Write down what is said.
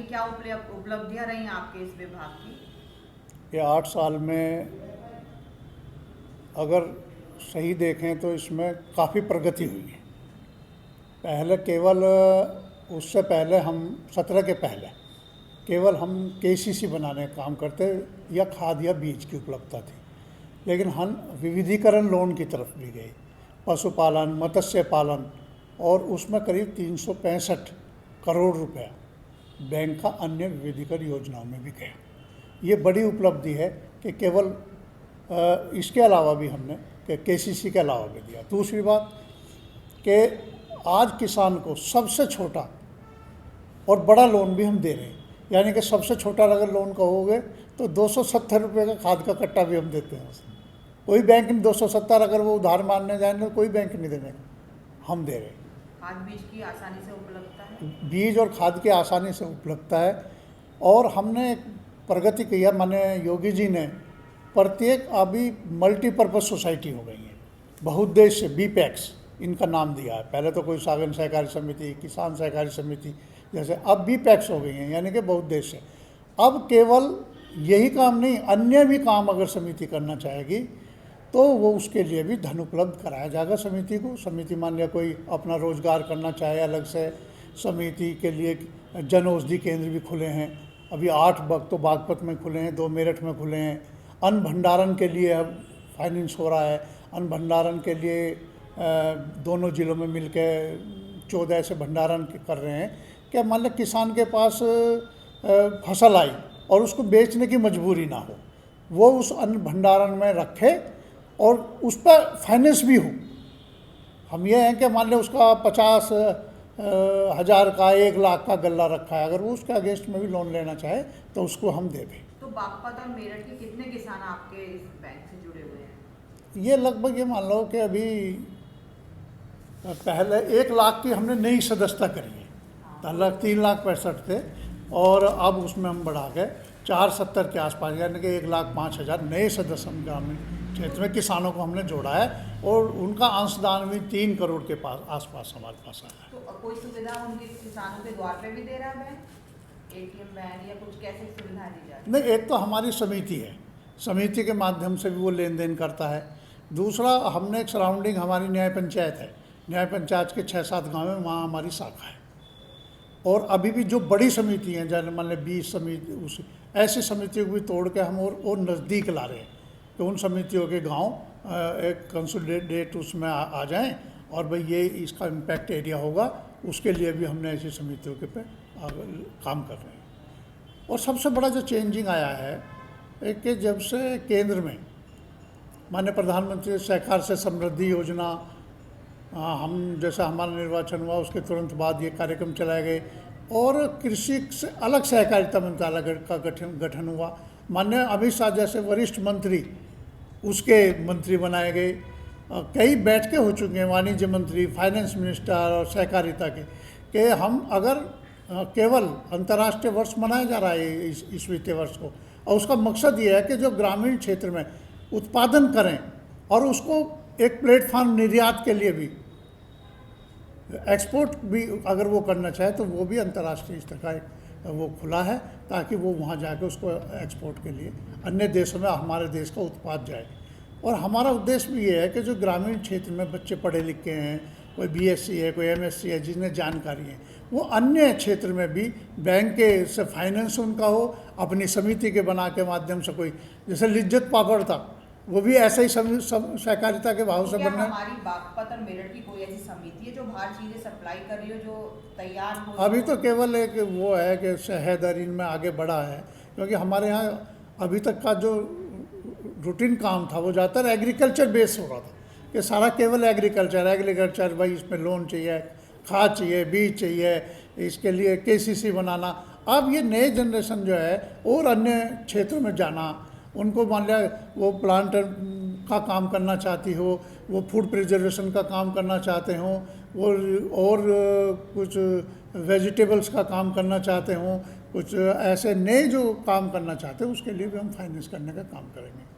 क्या उपलब्धियां रही आपके इस विभाग की? ये 8 साल में अगर सही देखें तो इसमें काफ़ी प्रगति हुई है। पहले केवल उससे पहले हम 17 के पहले केवल हम केसीसी बनाने का काम करते या खाद या बीज की उपलब्धता थी, लेकिन हम विविधीकरण लोन की तरफ भी गए, पशुपालन, मत्स्य पालन, और उसमें करीब 365 करोड़ रुपया बैंक का अन्य विविधीकरण योजनाओं में भी गया। ये बड़ी उपलब्धि है कि केवल इसके अलावा भी हमने केसीसी के अलावा भी दिया। दूसरी बात कि आज किसान को सबसे छोटा और बड़ा लोन भी हम दे रहे हैं, यानी कि सबसे छोटा अगर लोन कहोगे तो 270 रुपये का खाद का कट्टा भी हम देते हैं उसमें। कोई बैंक नहीं, 270 अगर वो उधार मानने जाएंगे तो कोई बैंक नहीं देने, हम दे रहे हैं। खाद बीज की आसानी से उपलब्धता है, बीज और खाद की आसानी से उपलब्धता है। और हमने प्रगति की है, माने योगी जी ने प्रत्येक अभी मल्टीपर्पज़ सोसाइटी हो गई है, बहुउद्देश्य बीपैक्स इनका नाम दिया है। पहले तो कोई सागन सहकारी समिति, किसान सहकारी समिति जैसे, अब बीपैक्स हो गई हैं, यानी कि बहुउद्देश्य। अब केवल यही काम नहीं, अन्य भी काम अगर समिति करना चाहेगी तो वो उसके लिए भी धन उपलब्ध कराया जाएगा समिति को। समिति मान लिया कोई अपना रोजगार करना चाहे, अलग से समिति के लिए जन औषधि केंद्र भी खुले हैं। अभी 8 तो बागपत में खुले हैं, 2 मेरठ में खुले हैं। अन्न भंडारण के लिए अब फाइनेंस हो रहा है। अन्न भंडारण के लिए दोनों ज़िलों में मिलकर 14 ऐसे भंडारण कर रहे हैं कि मान लो किसान के पास फसल आई और उसको बेचने की मजबूरी ना हो, वो उस अन्न भंडारण में रखे और उस पर फाइनेंस भी हो। हम ये हैं कि मान लो उसका 50,000 का 1 लाख का गल्ला रखा है, अगर वो उसके अगेंस्ट में भी लोन लेना चाहे तो उसको हम दे दें। तो बागपत और मेरठ के कितने किसान आपके इस बैंक से जुड़े हुए हैं? ये लगभग ये मान लो कि अभी पहले 1 लाख की हमने नई सदस्यता करी है, पहले 3,65,000 थे और अब उसमें हम बढ़ा के 470 के आसपास, यानी कि 1,05,000 नए सदस्य हम ग्रामीण क्षेत्र में किसानों को हमने जोड़ा है और उनका अंशदान भी 3 करोड़ के पास आसपास हमारे पास आया है। तो कोई सुविधा उनके किसानों के द्वार पे भी दे रहा है बैंक? एटीएम वैन या कुछ कैसी सुविधा दी जाती है? नहीं, एक तो हमारी समिति है, समिति के माध्यम से भी वो लेन देन करता है। दूसरा, हमने एक सराउंडिंग, हमारी न्याय पंचायत है, न्याय पंचायत के 6-7 गाँव में वहाँ हमारी शाखा है। और अभी भी जो बड़ी समिति हैं, जैसे मान लें 20 समिति, उस ऐसी समितियों को भी तोड़ के हम और नज़दीक ला रहे हैं कि उन समितियों के गांव एक कंसोलिडेट उसमें आ जाएं और भाई ये इसका इम्पैक्ट एरिया होगा, उसके लिए भी हमने ऐसी समितियों के पे काम कर रहे हैं। और सबसे बड़ा जो चेंजिंग आया है कि जब से केंद्र में माननीय प्रधानमंत्री सहकार से समृद्धि योजना, हम जैसा हमारा निर्वाचन हुआ उसके तुरंत बाद ये कार्यक्रम चलाए गए और कृषि से अलग सहकारिता मंत्रालय का गठन हुआ। माननीय अमित शाह जैसे वरिष्ठ मंत्री उसके मंत्री बनाए गए। कई बैठकें हो चुकी हैं वाणिज्य मंत्री, फाइनेंस मिनिस्टर और सहकारिता के, कि हम अगर केवल अंतर्राष्ट्रीय वर्ष मनाया जा रहा है इस वित्तीय वर्ष को, और उसका मकसद ये है कि जो ग्रामीण क्षेत्र में उत्पादन करें और उसको एक प्लेटफॉर्म निर्यात के लिए भी, एक्सपोर्ट भी अगर वो करना चाहे तो वो भी अंतर्राष्ट्रीय स्तर का वो खुला है, ताकि वो वहाँ जाके उसको एक्सपोर्ट के लिए अन्य देशों में हमारे देश का उत्पाद जाए। और हमारा उद्देश्य भी ये है कि जो ग्रामीण क्षेत्र में बच्चे पढ़े लिखे हैं, कोई बीएससी है, कोई एमएससी है, जिन्हें जानकारी है, वो अन्य क्षेत्र में भी बैंक के से फाइनेंस उनका हो, अपनी समिति के बना के माध्यम से, कोई जैसे लिज्जत पापड़ था वो भी ऐसे ही सहकारिता के भाव से बनना। हमारी बागपत और मेरठ की कोई ऐसी समिति है जो बाहर चीजें सप्लाई कर रही हो, जो तैयार हो? अभी तो केवल एक वो है कि शहद और इनमें आगे बढ़ा है, क्योंकि हमारे यहाँ अभी तक का जो रूटीन काम था वो ज़्यादातर एग्रीकल्चर बेस हो रहा था कि सारा केवल एग्रीकल्चर, भाई इसमें लोन चाहिए, खाद चाहिए, बीज चाहिए, इसके लिए केसीसी बनाना। अब ये नए जनरेशन जो है और अन्य क्षेत्रों में जाना, उनको मान लिया वो प्लांटर का काम करना चाहती हो, वो फूड प्रिजर्वेशन का काम करना चाहते हो, वो और कुछ वेजिटेबल्स का काम करना चाहते हो, कुछ ऐसे नए जो काम करना चाहते हैं, उसके लिए भी हम फाइनेंस करने का काम करेंगे।